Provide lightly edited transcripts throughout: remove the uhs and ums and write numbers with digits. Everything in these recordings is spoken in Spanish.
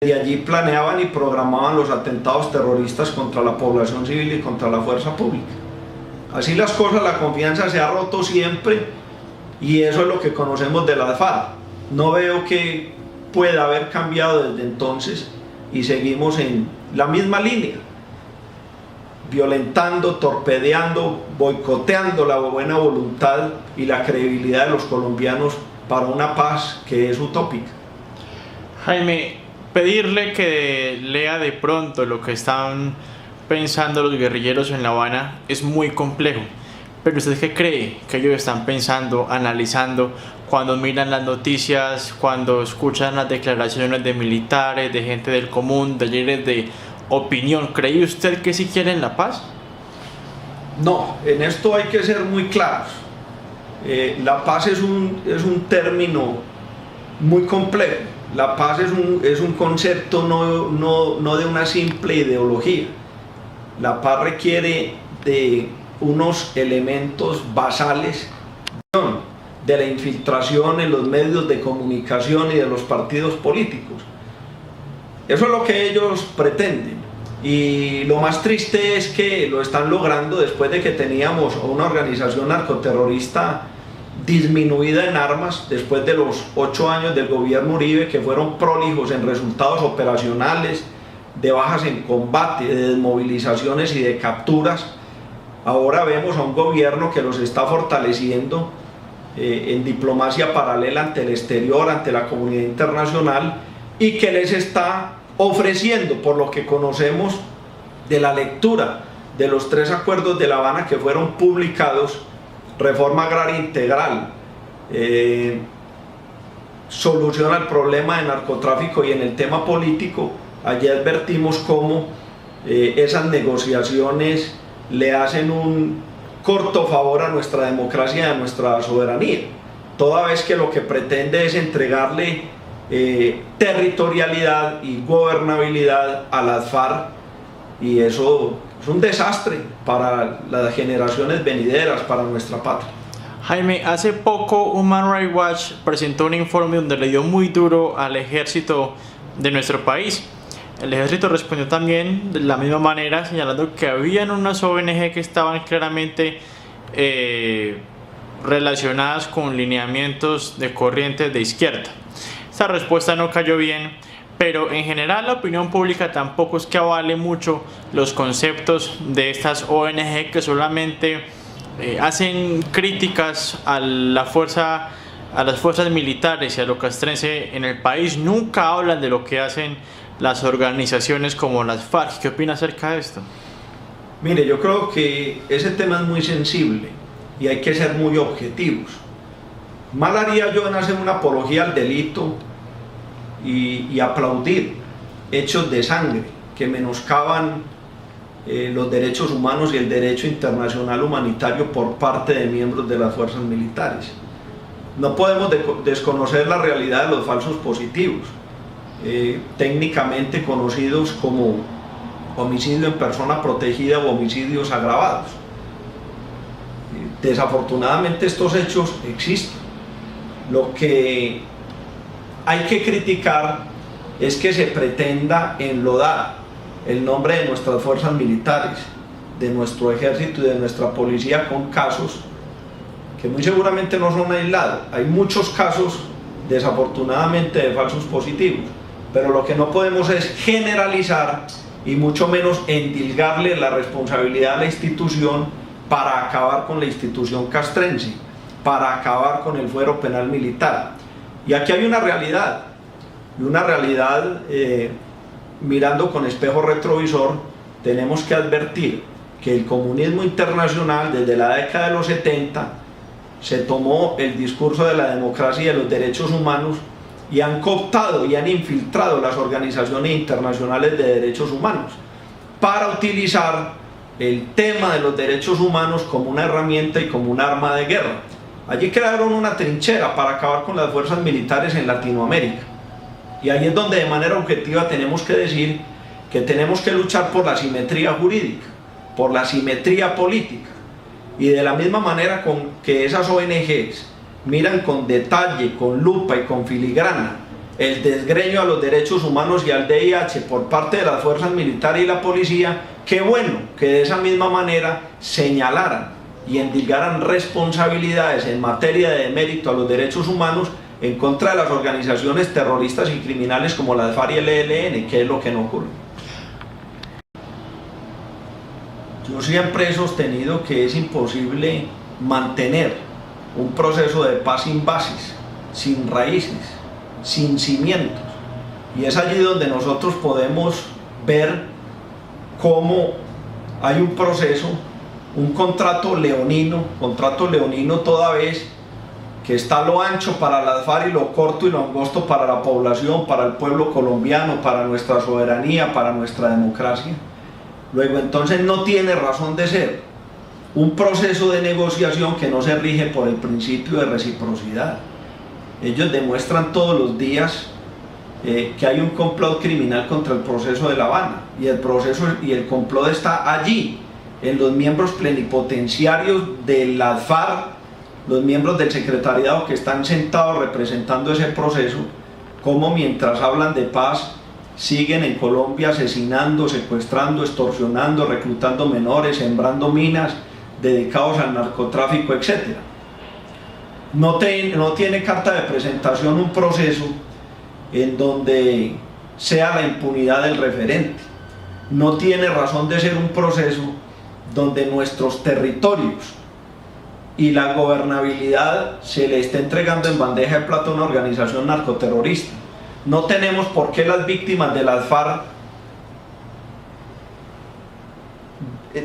De allí planeaban y programaban los atentados terroristas contra la población civil y contra la fuerza pública. Así las cosas, la confianza se ha roto siempre y eso es lo que conocemos de la FARC. No veo que pueda haber cambiado desde entonces y seguimos en la misma línea, violentando, torpedeando, boicoteando la buena voluntad y la credibilidad de los colombianos para una paz que es utópica. Jaime, pedirle que lea de pronto lo que están pensando los guerrilleros en La Habana es muy complejo, pero ¿usted qué cree que ellos están pensando, analizando cuando miran las noticias, cuando escuchan las declaraciones de militares, de gente del común, de líderes de opinión? ¿Cree usted que sí quieren la paz? No, en esto hay que ser muy claros. La paz es un término muy complejo. La paz es un concepto no de una simple ideología. La paz requiere de unos elementos basales de la infiltración en los medios de comunicación y de los partidos políticos. Eso es lo que ellos pretenden. Y lo más triste es que lo están logrando después de que teníamos una organización narcoterrorista disminuida en armas, después de los 8 años del gobierno Uribe, que fueron prolijos en resultados operacionales, de bajas en combate, de desmovilizaciones y de capturas. Ahora vemos a un gobierno que los está fortaleciendo en diplomacia paralela ante el exterior, ante la comunidad internacional, y que les está ofreciendo, por lo que conocemos de la lectura de los 3 acuerdos de La Habana que fueron publicados, reforma agraria integral, solución al problema de narcotráfico y en el tema político. Allí advertimos cómo esas negociaciones le hacen un corto favor a nuestra democracia y a nuestra soberanía, toda vez que lo que pretende es entregarle territorialidad y gobernabilidad a las FARC, y eso es un desastre para las generaciones venideras, para nuestra patria. Jaime, hace poco Human Rights Watch presentó un informe donde le dio muy duro al ejército de nuestro país. El ejército respondió también de la misma manera, señalando que habían unas ONG que estaban claramente relacionadas con lineamientos de corrientes de izquierda. Esta respuesta no cayó bien, pero en general la opinión pública tampoco es que avale mucho los conceptos de estas ONG que solamente hacen críticas a las fuerzas militares y a lo castrense en el país. Nunca hablan de lo que hacen las organizaciones como las FARC. ¿Qué opina acerca de esto? Mire, yo creo que ese tema es muy sensible y hay que ser muy objetivos. Mal haría yo en hacer una apología al delito y aplaudir hechos de sangre que menoscaban los derechos humanos y el derecho internacional humanitario por parte de miembros de las fuerzas militares. No podemos desconocer la realidad de los falsos positivos, técnicamente conocidos como homicidio en persona protegida o homicidios agravados. Desafortunadamente estos hechos existen. Lo que hay que criticar es que se pretenda enlodar el nombre de nuestras fuerzas militares, de nuestro ejército y de nuestra policía con casos que muy seguramente no son aislados. Hay muchos casos, desafortunadamente, de falsos positivos, pero lo que no podemos es generalizar y mucho menos endilgarle la responsabilidad a la institución para acabar con la institución castrense, para acabar con el fuero penal militar. Y aquí hay una realidad, mirando con espejo retrovisor, tenemos que advertir que el comunismo internacional desde la década de los 70 se tomó el discurso de la democracia y de los derechos humanos y han cooptado y han infiltrado las organizaciones internacionales de derechos humanos para utilizar el tema de los derechos humanos como una herramienta y como un arma de guerra. Allí crearon una trinchera para acabar con las fuerzas militares en Latinoamérica. Y ahí es donde de manera objetiva tenemos que decir que tenemos que luchar por la simetría jurídica, por la simetría política. Y de la misma manera con que esas ONGs miran con detalle, con lupa y con filigrana el desgreño a los derechos humanos y al VIH por parte de las fuerzas militares y la policía, qué bueno que de esa misma manera señalaran y endilgaran responsabilidades en materia de demérito a los derechos humanos en contra de las organizaciones terroristas y criminales como la FARC y el ELN, que es lo que no ocurre. Yo siempre he sostenido que es imposible mantener un proceso de paz sin bases, sin raíces, sin cimientos, y es allí donde nosotros podemos ver cómo hay un proceso, un contrato leonino toda vez que está lo ancho para las FARC y lo corto y lo angosto para la población, para el pueblo colombiano, para nuestra soberanía, para nuestra democracia. Luego entonces no tiene razón de ser un proceso de negociación que no se rige por el principio de reciprocidad. Ellos demuestran todos los días que hay un complot criminal contra el proceso de La Habana, y el complot está allí, en los miembros plenipotenciarios de las FARC, los miembros del secretariado que están sentados representando ese proceso, como mientras hablan de paz siguen en Colombia asesinando, secuestrando, extorsionando, reclutando menores, sembrando minas, dedicados al narcotráfico, etc. No tiene carta de presentación un proceso en donde sea la impunidad del referente. No tiene razón de ser un proceso donde nuestros territorios y la gobernabilidad se le está entregando en bandeja de plata a una organización narcoterrorista. No tenemos por qué las víctimas de las FARC,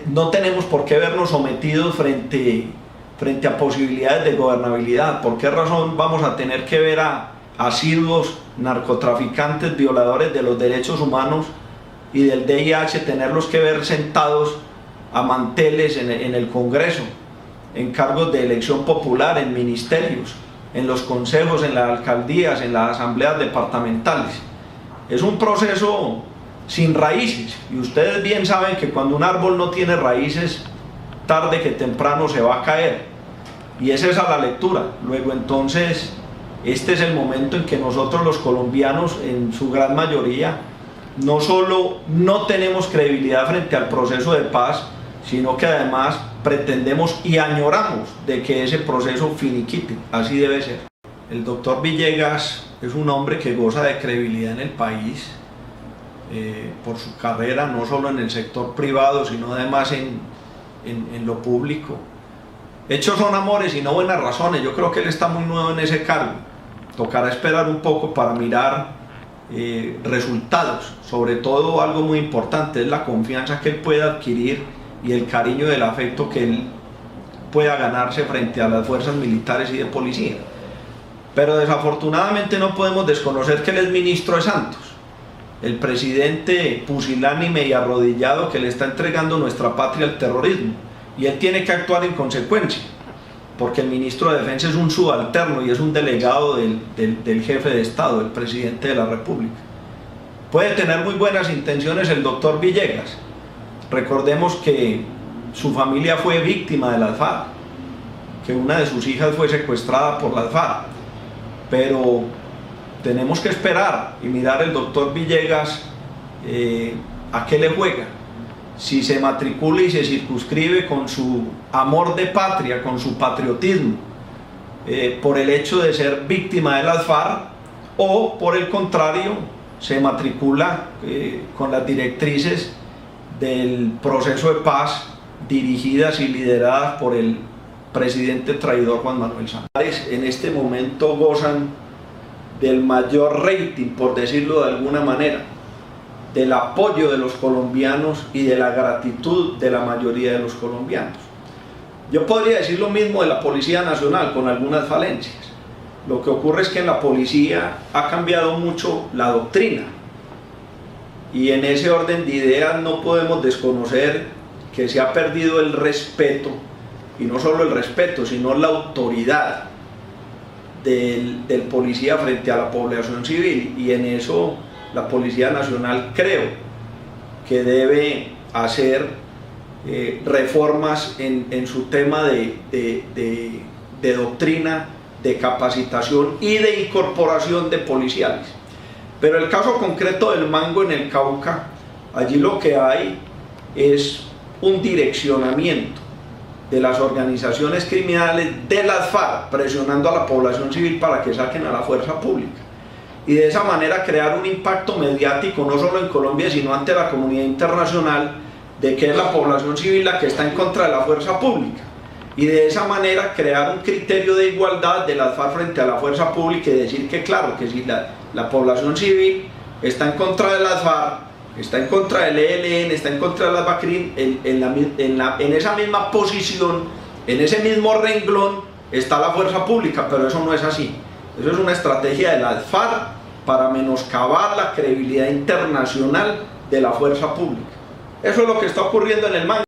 no tenemos por qué vernos sometidos frente a posibilidades de gobernabilidad. ¿Por qué razón vamos a tener que ver a asiduos narcotraficantes, violadores de los derechos humanos y del VIH, tenerlos que ver sentados a manteles en el Congreso, en cargos de elección popular, en ministerios, en los consejos, en las alcaldías, en las asambleas departamentales? Es un proceso sin raíces, y ustedes bien saben que cuando un árbol no tiene raíces, tarde que temprano se va a caer, y es esa la lectura. Luego entonces, este es el momento en que nosotros los colombianos, en su gran mayoría, no solo no tenemos credibilidad frente al proceso de paz, sino que además pretendemos y añoramos de que ese proceso finiquite. Así debe ser. El doctor Villegas es un hombre que goza de credibilidad en el país por su carrera, no solo en el sector privado, sino además en lo público. Hechos son amores y no buenas razones. Yo creo que él está muy nuevo en ese cargo. Tocará esperar un poco para mirar resultados. Sobre todo, algo muy importante es la confianza que él puede adquirir y el cariño y el afecto que él pueda ganarse frente a las fuerzas militares y de policía. Pero desafortunadamente no podemos desconocer que él es ministro de Santos, el presidente pusilánime y arrodillado que le está entregando nuestra patria al terrorismo, y él tiene que actuar en consecuencia, porque el ministro de Defensa es un subalterno y es un delegado del jefe de Estado, el presidente de la República. Puede tener muy buenas intenciones el doctor Villegas. Recordemos que su familia fue víctima de las FARC, que una de sus hijas fue secuestrada por las FARC, pero tenemos que esperar y mirar el doctor Villegas a qué le juega. Si se matricula y se circunscribe con su amor de patria, con su patriotismo, por el hecho de ser víctima de las FARC, o por el contrario, se matricula con las directrices del proceso de paz dirigidas y lideradas por el presidente traidor Juan Manuel Santos. En este momento gozan del mayor rating, por decirlo de alguna manera, del apoyo de los colombianos y de la gratitud de la mayoría de los colombianos. Yo podría decir lo mismo de la Policía Nacional, con algunas falencias. Lo que ocurre es que en la policía ha cambiado mucho la doctrina, y en ese orden de ideas no podemos desconocer que se ha perdido el respeto, y no solo el respeto, sino la autoridad del policía frente a la población civil, y en eso la Policía Nacional creo que debe hacer reformas en su tema de doctrina, de capacitación y de incorporación de policiales. Pero el caso concreto del Mango en el Cauca, allí lo que hay es un direccionamiento de las organizaciones criminales de las FARC presionando a la población civil para que saquen a la fuerza pública y de esa manera crear un impacto mediático no solo en Colombia sino ante la comunidad internacional de que es la población civil la que está en contra de la fuerza pública y de esa manera crear un criterio de igualdad de las FARC frente a la fuerza pública y decir que claro, que si la población civil está en contra de las FARC, está en contra del ELN, está en contra de las BACRIM, en esa misma posición, en ese mismo renglón está la fuerza pública, pero eso no es así. Eso es una estrategia de las FARC para menoscabar la credibilidad internacional de la fuerza pública. Eso es lo que está ocurriendo en el Mango.